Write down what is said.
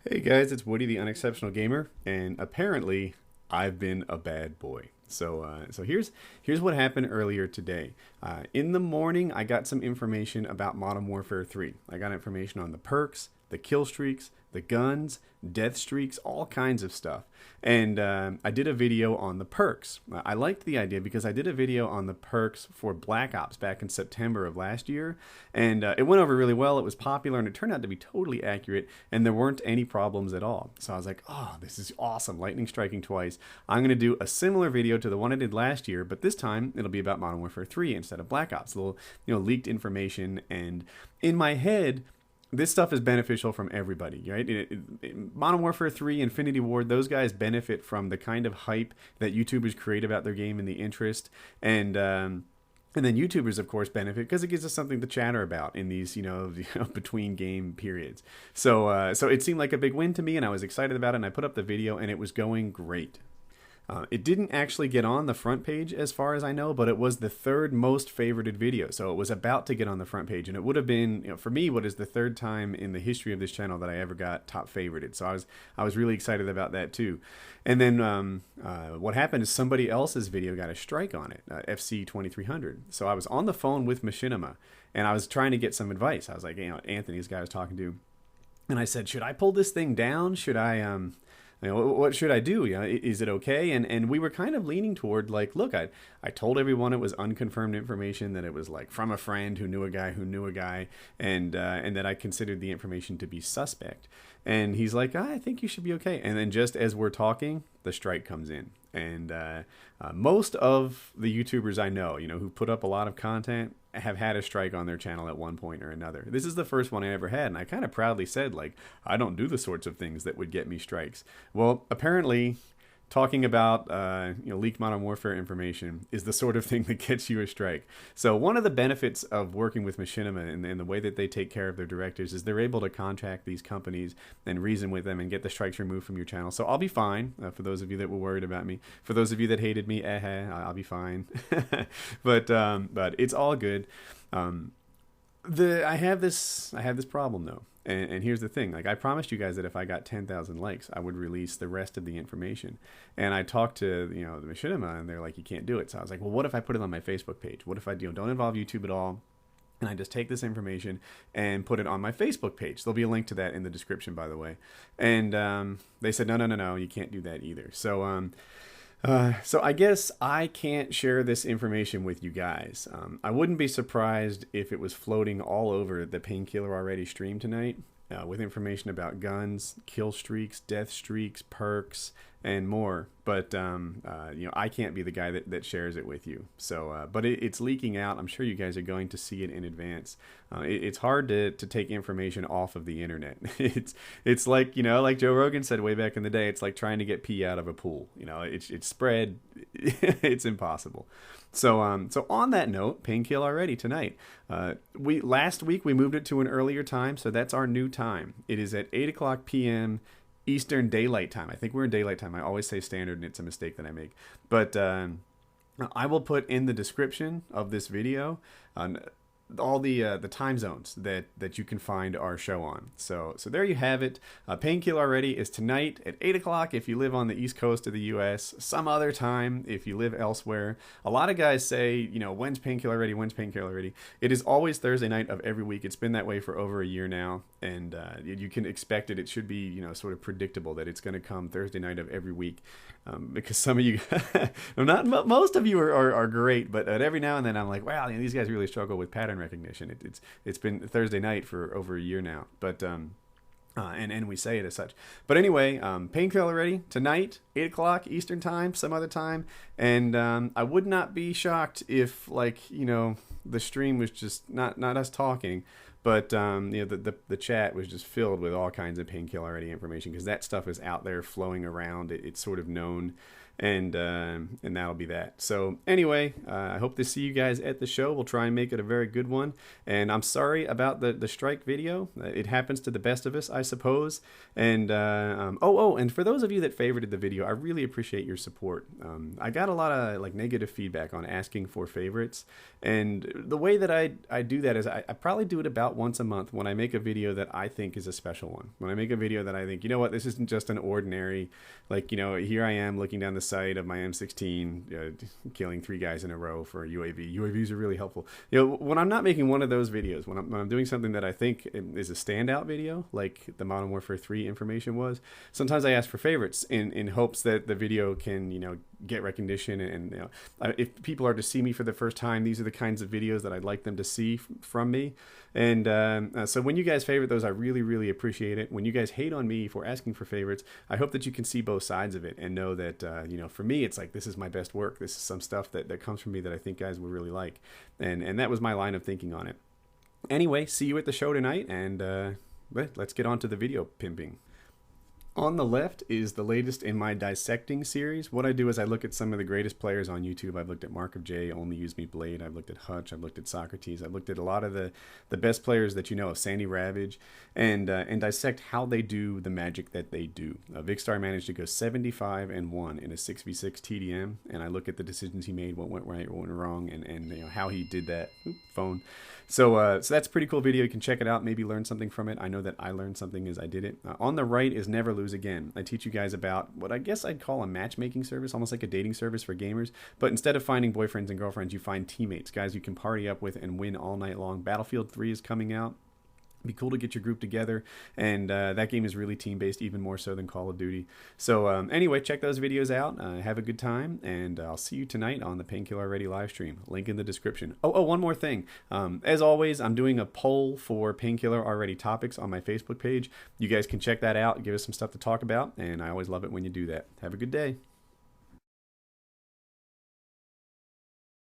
Hey guys, it's Woody the Unexceptional Gamer, and apparently I've been a bad boy. So here's what happened earlier today. In the morning, I got some information about Modern Warfare 3. I got information on the perks, the kill streaks, the guns, death streaks, all kinds of stuff. And I did a video on the perks. I liked the idea because I did a video on the perks for Black Ops back in September of last year, and it went over really well. It was popular, and it turned out to be totally accurate, and there weren't any problems at all. So I was like, oh, this is awesome. Lightning striking twice. I'm going to do a similar video to the one I did last year, but this time it'll be about Modern Warfare 3 instead of Black Ops. A little, leaked information, and in my head, this stuff is beneficial from everybody, right? Modern Warfare 3, Infinity Ward, those guys benefit from the kind of hype that YouTubers create about their game and the interest. And then YouTubers, of course, benefit because it gives us something to chatter about in these, between game periods. So it seemed like a big win to me, and I was excited about it, and I put up the video, and it was going great. It didn't actually get on the front page as far as I know, but it was the third most favorited video. So it was about to get on the front page, and it would have been, for me, what is the third time in the history of this channel that I ever got top favorited. So I was really excited about that too. And then what happened is somebody else's video got a strike on it, FC 2300. So I was on the phone with Machinima, and I was trying to get some advice. I was like, Anthony, this guy I was talking to, and I said, should I pull this thing down? Should I what should I do? Is it okay? And we were kind of leaning toward like, look, I told everyone it was unconfirmed information, that it was like from a friend who knew a guy who knew a guy, and that I considered the information to be suspect. And he's like, I think you should be okay. And then just as we're talking, the strike comes in. And most of the YouTubers I know, who put up a lot of content, have had a strike on their channel at one point or another. This is the first one I ever had, and I kind of proudly said, like, I don't do the sorts of things that would get me strikes. Well, apparently, talking about leaked Modern Warfare information is the sort of thing that gets you a strike. So one of the benefits of working with Machinima and the way that they take care of their directors is they're able to contact these companies and reason with them and get the strikes removed from your channel. So I'll be fine. For those of you that were worried about me, for those of you that hated me, I'll be fine. but it's all good. I have this problem though. And here's the thing, like I promised you guys that if I got 10,000 likes, I would release the rest of the information. And I talked to, the Machinima, and they're like, you can't do it. So I was like, well, what if I put it on my Facebook page? What if I don't involve YouTube at all? And I just take this information and put it on my Facebook page. There'll be a link to that in the description, by the way. And they said, no, you can't do that either. So I guess I can't share this information with you guys. I wouldn't be surprised if it was floating all over the Painkiller Already stream tonight, with information about guns, kill streaks, death streaks, perks, and more. But I can't be the guy that shares it with you. So, but it's leaking out. I'm sure you guys are going to see it in advance. It's hard to take information off of the internet. It's like like Joe Rogan said way back in the day. It's like trying to get pee out of a pool. It's spread. It's impossible. So on that note, Painkiller Already tonight. Last week we moved it to an earlier time, so that's our new time. It is at 8:00 p.m. Eastern Daylight Time. I think we're in Daylight Time. I always say standard, and it's a mistake that I make. But I will put in the description of this video all the time zones that you can find our show on. So there you have it. Painkiller Already is tonight at 8:00 if you live on the East Coast of the U.S. Some other time if you live elsewhere. A lot of guys say, when's Painkiller Already? When's Painkiller Already? It is always Thursday night of every week. It's been that way for over a year now, and you can expect it. It should be sort of predictable that it's going to come Thursday night of every week, because some of you, not most of you are great, but every now and then I'm like, wow, these guys really struggle with pattern recognition. It's been Thursday night for over a year now, but and we say it as such. But anyway, Painkiller Already tonight, 8:00 Eastern Time, some other time, and I would not be shocked if the stream was just not us talking, but the chat was just filled with all kinds of Painkiller Already information, because that stuff is out there flowing around. It's sort of known. and that'll be that. So anyway, I hope to see you guys at the show. We'll try and make it a very good one. And I'm sorry about the strike video. It happens to the best of us, I suppose. And and for those of you that favorited the video, I really appreciate your support. I got a lot of like negative feedback on asking for favorites, and the way that I do that is I probably do it about once a month when I make a video that I think is a special one. When I make a video that I think, you know what, this isn't just an ordinary, like, you know, here I am looking down the sight of my M16, killing 3 guys in a row for a UAV. UAVs are really helpful. You know, when I'm not making one of those videos, when I'm doing something that I think is a standout video, like the Modern Warfare 3 information was, sometimes I ask for favorites in hopes that the video can, you know, get recognition. And you know, if people are to see me for the first time, these are the kinds of videos that I'd like them to see from me. And so when you guys favorite those, I really, really appreciate it. When you guys hate on me for asking for favorites, I hope that you can see both sides of it and know that, you know, for me, it's like, this is my best work. This is some stuff that comes from me that I think guys would really like. And that was my line of thinking on it. Anyway, see you at the show tonight, and let's get on to the video pimping. On the left is the latest in my dissecting series. What I do is I look at some of the greatest players on YouTube. I've looked at Mark of J, Only Use Me Blade. I've looked at Hutch. I've looked at Socrates. I've looked at a lot of the best players that you know, Sandy Ravage, and dissect how they do the magic that they do. Vicstar managed to go 75-1 in a 6v6 TDM, and I look at the decisions he made, what went right, what went wrong, and you know, how he did that. Phone. So that's a pretty cool video. You can check it out, maybe learn something from it. I know that I learned something as I did it. On the right is Never Lose Again. I teach you guys about what I guess I'd call a matchmaking service, almost like a dating service for gamers. But instead of finding boyfriends and girlfriends, you find teammates, guys you can party up with and win all night long. Battlefield 3 is coming out. Be cool to get your group together, and that game is really team-based, even more so than Call of Duty. So anyway, check those videos out. Have a good time, and I'll see you tonight on the Painkiller Ready live stream. Link in the description. One more thing. As always, I'm doing a poll for Painkiller Already topics on my Facebook page. You guys can check that out, give us some stuff to talk about, and I always love it when you do that. Have a good day.